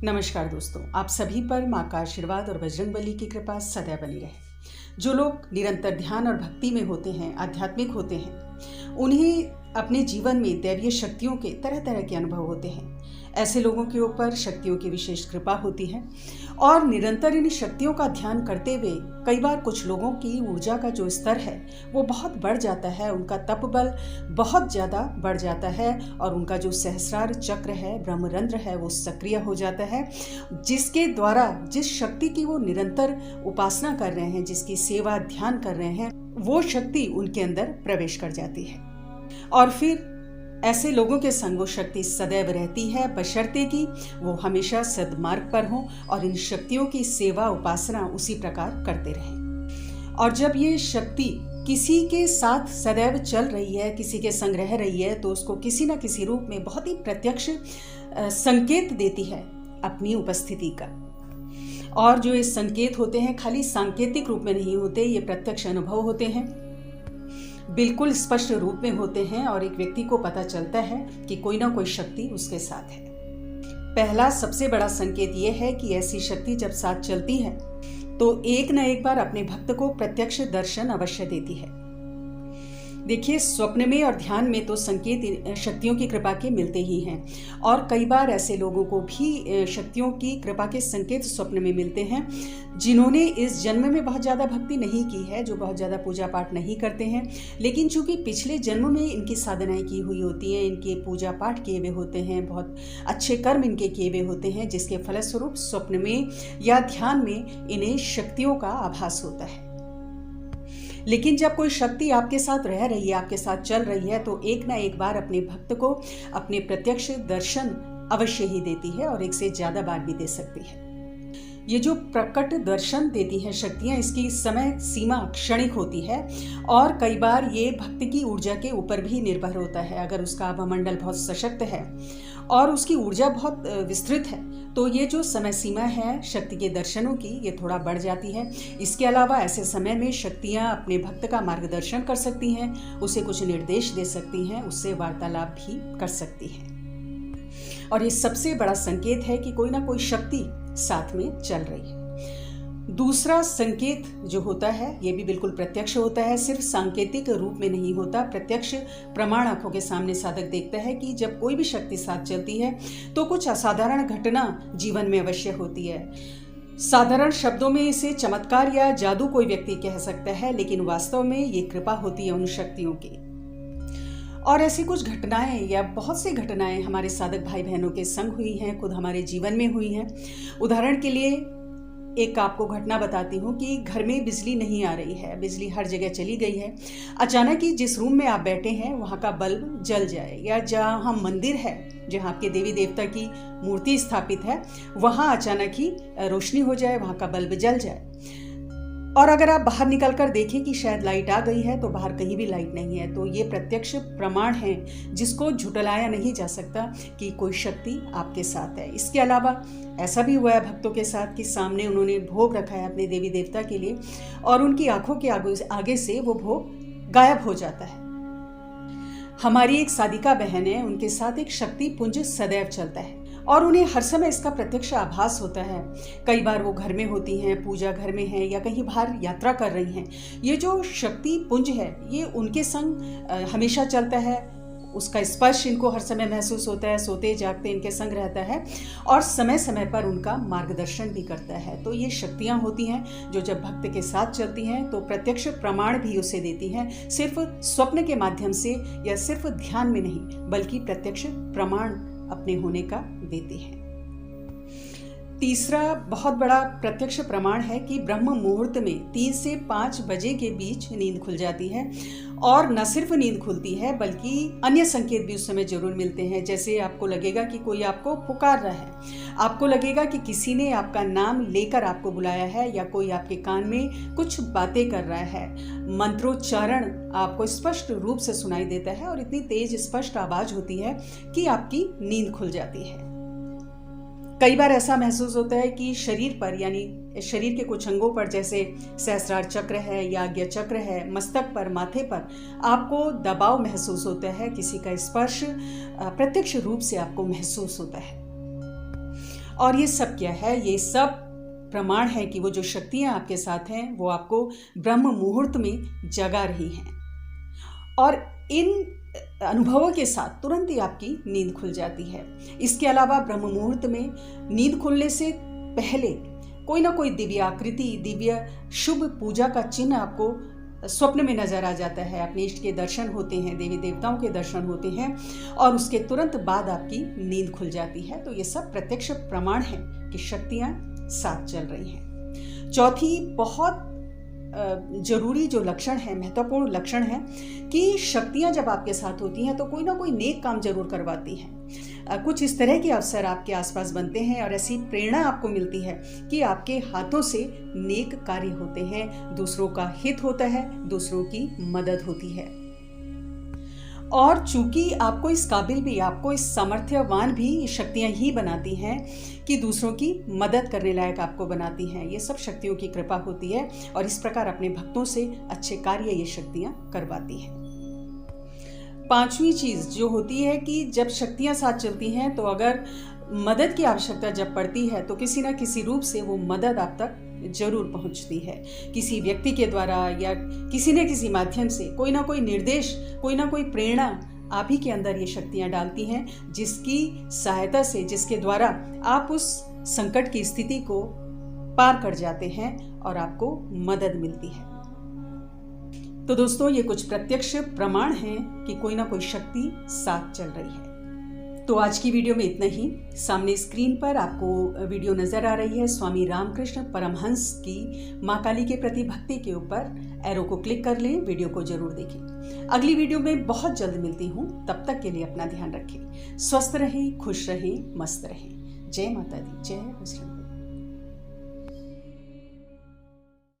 नमस्कार दोस्तों, आप सभी पर माँ का आशीर्वाद और बजरंगबली की कृपा सदैव बनी रहे। जो लोग निरंतर ध्यान और भक्ति में होते हैं, आध्यात्मिक होते हैं, उन्हें अपने जीवन में दैवीय शक्तियों के तरह तरह के अनुभव होते हैं। ऐसे लोगों के ऊपर शक्तियों की विशेष कृपा होती है और निरंतर इन शक्तियों का ध्यान करते हुए कई बार कुछ लोगों की ऊर्जा का जो स्तर है वो बहुत बढ़ जाता है, उनका तप बल बहुत ज़्यादा बढ़ जाता है और उनका जो सहस्रार चक्र है, ब्रह्मरंध्र है, वो सक्रिय हो जाता है, जिसके द्वारा जिस शक्ति की वो निरंतर उपासना कर रहे हैं, जिसकी सेवा ध्यान कर रहे हैं, वो शक्ति उनके अंदर प्रवेश कर जाती है। और फिर ऐसे लोगों के संग वो शक्ति सदैव रहती है, बशर्ते कि वो हमेशा सद्मार्ग पर हों और इन शक्तियों की सेवा उपासना उसी प्रकार करते रहें। और जब ये शक्ति किसी के साथ सदैव चल रही है, किसी के संग रह रही है, तो उसको किसी न किसी रूप में बहुत ही प्रत्यक्ष संकेत देती है अपनी उपस्थिति का। और जो ये संकेत होते हैं खाली सांकेतिक रूप में नहीं होते, ये प्रत्यक्ष अनुभव होते हैं, बिल्कुल स्पष्ट रूप में होते हैं और एक व्यक्ति को पता चलता है कि कोई ना कोई शक्ति उसके साथ है। पहला सबसे बड़ा संकेत ये है कि ऐसी शक्ति जब साथ चलती है तो एक न एक बार अपने भक्त को प्रत्यक्ष दर्शन अवश्य देती है। देखिए, स्वप्न में और ध्यान में तो संकेत शक्तियों की कृपा के मिलते ही हैं और कई बार ऐसे लोगों को भी शक्तियों की कृपा के संकेत स्वप्न में मिलते हैं जिन्होंने इस जन्म में बहुत ज़्यादा भक्ति नहीं की है, जो बहुत ज़्यादा पूजा पाठ नहीं करते हैं, लेकिन चूंकि पिछले जन्म में इनकी साधनाएं की हुई होती हैं, इनके पूजा पाठ किए हुए होते हैं, बहुत अच्छे कर्म इनके किए हुए होते हैं, जिसके फलस्वरूप स्वप्न में या ध्यान में इन्हें शक्तियों का आभास होता है। लेकिन जब कोई शक्ति आपके साथ रह रही है, आपके साथ चल रही है, तो एक ना एक बार अपने भक्त को अपने प्रत्यक्ष दर्शन अवश्य ही देती है और एक से ज्यादा बार भी दे सकती है। ये जो प्रकट दर्शन देती है शक्तियां, इसकी समय सीमा क्षणिक होती है और कई बार ये भक्त की ऊर्जा के ऊपर भी निर्भर होता है। अगर उसका आभामंडल बहुत सशक्त है और उसकी ऊर्जा बहुत विस्तृत है तो ये जो समय सीमा है शक्ति के दर्शनों की, ये थोड़ा बढ़ जाती है। इसके अलावा ऐसे समय में शक्तियां अपने भक्त का मार्गदर्शन कर सकती हैं, उसे कुछ निर्देश दे सकती हैं, उससे वार्तालाप भी कर सकती हैं। और ये सबसे बड़ा संकेत है कि कोई ना कोई शक्ति साथ में चल रही है। दूसरा संकेत जो होता है ये भी बिल्कुल प्रत्यक्ष होता है, सिर्फ सांकेतिक रूप में नहीं होता। प्रत्यक्ष प्रमाण आंखों के सामने साधक देखता है कि जब कोई भी शक्ति साथ चलती है तो कुछ असाधारण घटना जीवन में अवश्य होती है। साधारण शब्दों में इसे चमत्कार या जादू कोई व्यक्ति कह सकता है, लेकिन वास्तव में ये कृपा होती है उन शक्तियों की। और ऐसी कुछ घटनाएं या बहुत सी घटनाएं हमारे साधक भाई बहनों के संग हुई हैं, खुद हमारे जीवन में हुई हैं। उदाहरण के लिए एक आपको घटना बताती हूँ कि घर में बिजली नहीं आ रही है, बिजली हर जगह चली गई है। अचानक ही जिस रूम में आप बैठे हैं वहाँ का बल्ब जल जाए, या जहाँ मंदिर है, जहाँ आपके देवी देवता की मूर्ति स्थापित है, वहाँ अचानक ही रोशनी हो जाए, वहाँ का बल्ब जल जाए। और अगर आप बाहर निकलकर देखें कि शायद लाइट आ गई है तो बाहर कहीं भी लाइट नहीं है, तो ये प्रत्यक्ष प्रमाण है जिसको झुटलाया नहीं जा सकता कि कोई शक्ति आपके साथ है। इसके अलावा ऐसा भी हुआ है भक्तों के साथ कि सामने उन्होंने भोग रखा है अपने देवी देवता के लिए और उनकी आंखों के आगे से वो भोग गायब हो जाता है। हमारी एक साधिका बहन है, उनके साथ एक शक्ति पुंज सदैव चलता है और उन्हें हर समय इसका प्रत्यक्ष आभास होता है। कई बार वो घर में होती हैं, पूजा घर में हैं या कहीं बाहर यात्रा कर रही हैं। ये जो शक्ति पुंज है ये उनके संग हमेशा चलता है, उसका स्पर्श इनको हर समय महसूस होता है, सोते जागते इनके संग रहता है और समय समय पर उनका मार्गदर्शन भी करता है। तो ये शक्तियाँ होती हैं जो जब भक्त के साथ चलती हैं तो प्रत्यक्ष प्रमाण भी उसे देती हैं, सिर्फ स्वप्न के माध्यम से या सिर्फ ध्यान में नहीं बल्कि प्रत्यक्ष प्रमाण अपने होने का देती है। तीसरा बहुत बड़ा प्रत्यक्ष प्रमाण है कि ब्रह्म मुहूर्त में 3 से 5 बजे के बीच नींद खुल जाती है और न सिर्फ नींद खुलती है बल्कि अन्य संकेत भी उस समय जरूर मिलते हैं। जैसे आपको लगेगा कि कोई आपको पुकार रहा है, आपको लगेगा कि किसी ने आपका नाम लेकर आपको बुलाया है या कोई आपके कान में कुछ बातें कर रहा है। मंत्रोच्चारण आपको स्पष्ट रूप से सुनाई देता है और इतनी तेज स्पष्ट आवाज होती है कि आपकी नींद खुल जाती है। कई बार ऐसा महसूस होता है कि शरीर पर, यानी शरीर के कुछ अंगों पर, जैसे सहस्रार चक्र है या आज्ञा चक्र है, मस्तक पर, माथे पर आपको दबाव महसूस होता है, किसी का स्पर्श प्रत्यक्ष रूप से आपको महसूस होता है। और ये सब क्या है? ये सब प्रमाण है कि वो जो शक्तियाँ आपके साथ हैं वो आपको ब्रह्म मुहूर्त में जगा रही हैं, और इन अनुभवों के साथ तुरंत ही आपकी नींद खुल जाती है। इसके अलावा ब्रह्म मुहूर्त में नींद खुलने से पहले कोई ना कोई दिव्य आकृति, दिव्य शुभ पूजा का चिन्ह आपको स्वप्न में नजर आ जाता है। अपने इष्ट के दर्शन होते हैं, देवी देवताओं के दर्शन होते हैं, और उसके तुरंत बाद आपकी नींद खुल जाती है। तो ये सब प्रत्यक्ष प्रमाण है कि शक्तियाँ साथ चल रही हैं। चौथी बहुत जरूरी जो लक्षण है, महत्वपूर्ण लक्षण है कि शक्तियां जब आपके साथ होती हैं तो कोई ना कोई नेक काम जरूर करवाती हैं। कुछ इस तरह के अवसर आपके आसपास बनते हैं और ऐसी प्रेरणा आपको मिलती है कि आपके हाथों से नेक कार्य होते हैं, दूसरों का हित होता है, दूसरों की मदद होती है। और चूंकि आपको इस काबिल भी, आपको इस सामर्थ्यवान भी शक्तियां ही बनाती हैं कि दूसरों की मदद करने लायक आपको बनाती हैं। ये सब शक्तियों की कृपा होती है, और इस प्रकार अपने भक्तों से अच्छे कार्य ये शक्तियां करवाती हैं। पांचवी चीज जो होती है कि जब शक्तियां साथ चलती हैं तो अगर मदद की आवश्यकता जब पड़ती है तो किसी न किसी रूप से वो मदद आप तक जरूर पहुंचती है। किसी व्यक्ति के द्वारा या किसी न किसी माध्यम से कोई ना कोई निर्देश, कोई ना कोई प्रेरणा आप ही के अंदर ये शक्तियां डालती हैं, जिसकी सहायता से, जिसके द्वारा आप उस संकट की स्थिति को पार कर जाते हैं और आपको मदद मिलती है। तो दोस्तों, ये कुछ प्रत्यक्ष प्रमाण हैं कि कोई ना कोई शक्ति साथ चल रही है। तो आज की वीडियो में इतना ही। सामने स्क्रीन पर आपको वीडियो नजर आ रही है स्वामी रामकृष्ण परमहंस की मां काली के प्रति भक्ति के ऊपर। एरो को क्लिक कर लें, वीडियो को जरूर देखें। अगली वीडियो में बहुत जल्द मिलती हूँ, तब तक के लिए अपना ध्यान रखें, स्वस्थ रहें, खुश रहें, मस्त रहें। जय माता दी, जय बजरंग।